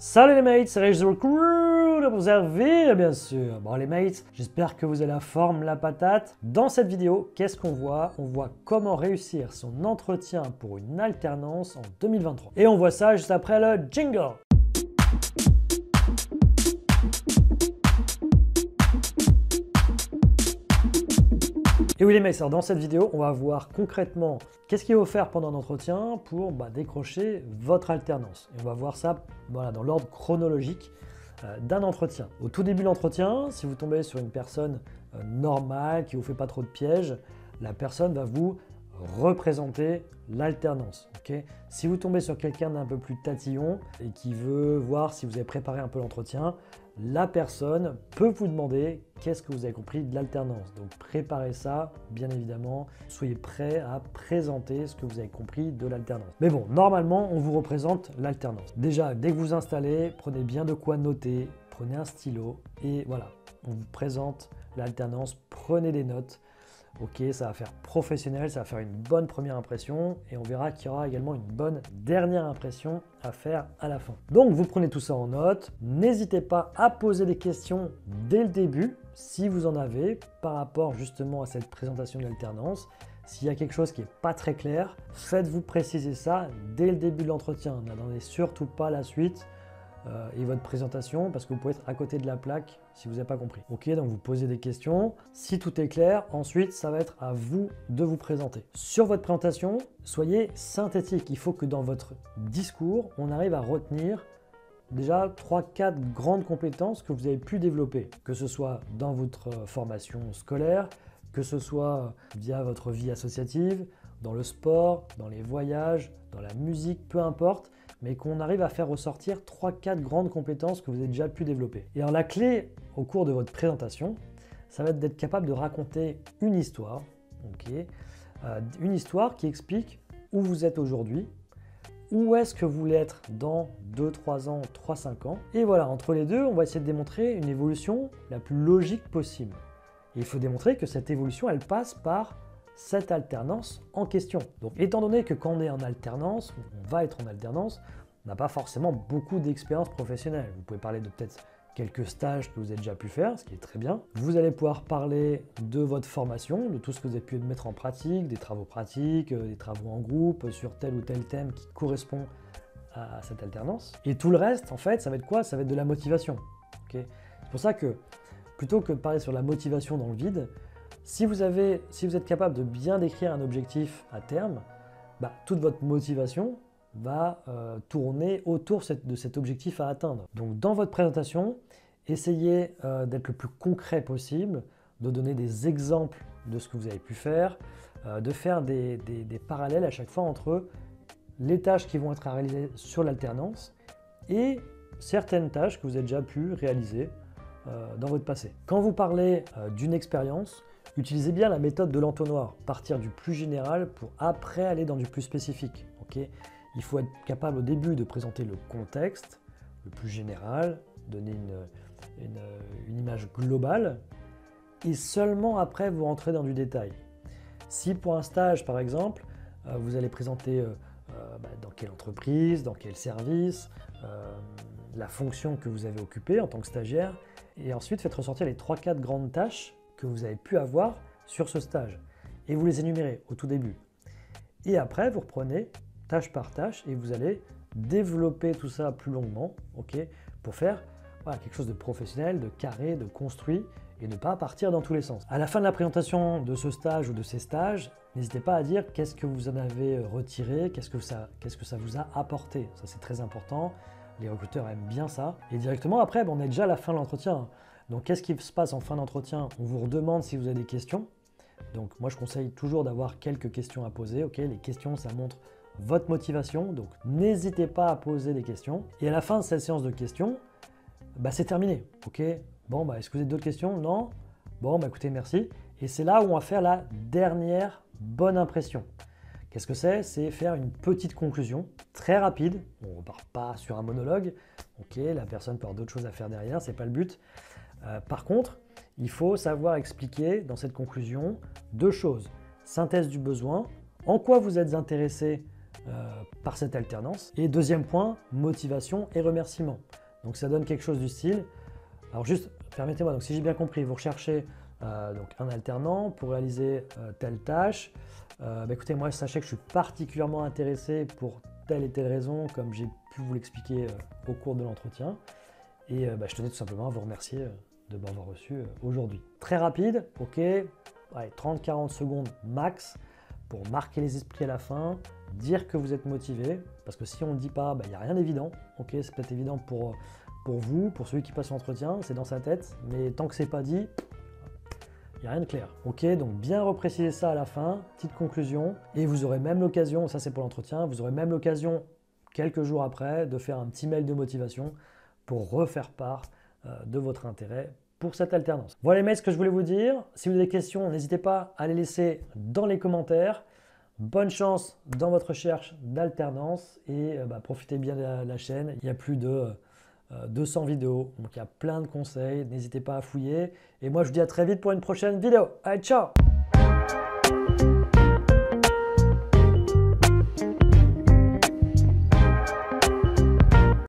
Salut les mates, c'est Rage the Recruit, vous avez bien sûr. Bon les mates, j'espère que vous avez la forme, la patate. Dans cette vidéo, qu'est-ce qu'on voit? On voit comment réussir son entretien pour une alternance en 2023. Et on voit ça juste après le jingle. Et oui les mecs, alors dans cette vidéo, on va voir concrètement qu'est-ce qu'il faut faire pendant l'entretien pour décrocher votre alternance. Et on va voir ça dans l'ordre chronologique d'un entretien. Au tout début de l'entretien, si vous tombez sur une personne normale, qui ne vous fait pas trop de pièges, la personne va vous représenter l'alternance. Okay, si vous tombez sur quelqu'un d'un peu plus tatillon et qui veut voir si vous avez préparé un peu l'entretien, la personne peut vous demander qu'est-ce que vous avez compris de l'alternance. Donc préparez ça, bien évidemment. Soyez prêt à présenter ce que vous avez compris de l'alternance. Mais bon, normalement, on vous représente l'alternance. Déjà, dès que vous installez, prenez bien de quoi noter, prenez un stylo et voilà, on vous présente l'alternance, prenez des notes. Ok, ça va faire professionnel, ça va faire une bonne première impression et on verra qu'il y aura également une bonne dernière impression à faire à la fin. Donc vous prenez tout ça en note, n'hésitez pas à poser des questions dès le début si vous en avez par rapport justement à cette présentation d'alternance. S'il y a quelque chose qui n'est pas très clair, faites-vous préciser ça dès le début de l'entretien. N'attendez surtout pas la suite et votre présentation parce que vous pouvez être à côté de la plaque si vous n'avez pas compris. Ok, donc vous posez des questions. Si tout est clair, ensuite, ça va être à vous de vous présenter. Sur votre présentation, soyez synthétique. Il faut que dans votre discours, on arrive à retenir déjà 3-4 grandes compétences que vous avez pu développer, que ce soit dans votre formation scolaire, que ce soit via votre vie associative, dans le sport, dans les voyages, dans la musique, peu importe, mais qu'on arrive à faire ressortir 3-4 grandes compétences que vous avez déjà pu développer. Et alors la clé au cours de votre présentation, ça va être d'être capable de raconter une histoire, une histoire qui explique où vous êtes aujourd'hui, où est-ce que vous voulez être dans 2-3 ans, 3-5 ans. Et voilà, entre les deux, on va essayer de démontrer une évolution la plus logique possible. Et il faut démontrer que cette évolution, elle passe par cette alternance en question. Donc étant donné que quand on est en alternance, on va être en alternance, on n'a pas forcément beaucoup d'expérience professionnelle. Vous pouvez parler de peut-être quelques stages que vous avez déjà pu faire, ce qui est très bien. Vous allez pouvoir parler de votre formation, de tout ce que vous avez pu mettre en pratique, des travaux pratiques, des travaux en groupe sur tel ou tel thème qui correspond à cette alternance. Et tout le reste, en fait, ça va être quoi? Ça va être de la motivation. Okay, c'est pour ça que plutôt que de parler sur la motivation dans le vide, si vous êtes capable de bien décrire un objectif à terme, toute votre motivation va tourner autour de cet objectif à atteindre. Donc dans votre présentation, essayez d'être le plus concret possible, de donner des exemples de ce que vous avez pu faire, de faire des parallèles à chaque fois entre les tâches qui vont être réalisées sur l'alternance et certaines tâches que vous avez déjà pu réaliser dans votre passé. Quand vous parlez d'une expérience, utilisez bien la méthode de l'entonnoir, partir du plus général pour après aller dans du plus spécifique. Okay, il faut être capable au début de présenter le contexte, le plus général, donner une image globale et seulement après vous rentrez dans du détail. Si pour un stage par exemple, vous allez présenter dans quelle entreprise, dans quel service, la fonction que vous avez occupée en tant que stagiaire et ensuite faites ressortir les 3-4 grandes tâches que vous avez pu avoir sur ce stage et vous les énumérez au tout début. Et après, vous reprenez tâche par tâche et vous allez développer tout ça plus longuement pour faire quelque chose de professionnel, de carré, de construit et ne pas partir dans tous les sens. À la fin de la présentation de ce stage ou de ces stages, n'hésitez pas à dire qu'est-ce que vous en avez retiré, qu'est-ce que ça vous a apporté. Ça, c'est très important. Les recruteurs aiment bien ça. Et directement après, on est déjà à la fin de l'entretien. Donc, qu'est-ce qui se passe en fin d'entretien? On vous redemande si vous avez des questions. Donc, moi, je conseille toujours d'avoir quelques questions à poser. Les questions, ça montre votre motivation. Donc, n'hésitez pas à poser des questions. Et à la fin de cette séance de questions, c'est terminé. Bon, est-ce que vous avez d'autres questions? Non? Bon, écoutez, merci. Et c'est là où on va faire la dernière bonne impression. Qu'est-ce que c'est? C'est faire une petite conclusion très rapide. On ne part pas sur un monologue. La personne peut avoir d'autres choses à faire derrière, ce n'est pas le but. Par contre, il faut savoir expliquer dans cette conclusion 2 choses. Synthèse du besoin, en quoi vous êtes intéressé par cette alternance. Et deuxième point, motivation et remerciement. Donc ça donne quelque chose du style, alors juste, permettez-moi, donc si j'ai bien compris, vous recherchez donc un alternant pour réaliser telle tâche. Écoutez, moi sachez que je suis particulièrement intéressé pour telle et telle raison, comme j'ai pu vous l'expliquer au cours de l'entretien. Et je tenais tout simplement à vous remercier de m'avoir reçu aujourd'hui. Très rapide, ok, 30-40 secondes max pour marquer les esprits à la fin, dire que vous êtes motivé, parce que si on ne le dit pas, il n'y a rien d'évident. Ok, c'est peut-être évident pour vous, pour celui qui passe l'entretien, c'est dans sa tête, mais tant que c'est pas dit, il n'y a rien de clair. Ok, donc bien repréciser ça à la fin, petite conclusion, et vous aurez même l'occasion, ça c'est pour l'entretien, vous aurez même l'occasion, quelques jours après, de faire un petit mail de motivation pour refaire part de votre intérêt pour cette alternance. Voilà les mails, ce que je voulais vous dire. Si vous avez des questions, n'hésitez pas à les laisser dans les commentaires. Bonne chance dans votre recherche d'alternance et profitez bien de la chaîne. Il y a plus de 200 vidéos, donc il y a plein de conseils. N'hésitez pas à fouiller. Et moi, je vous dis à très vite pour une prochaine vidéo. Allez, ciao!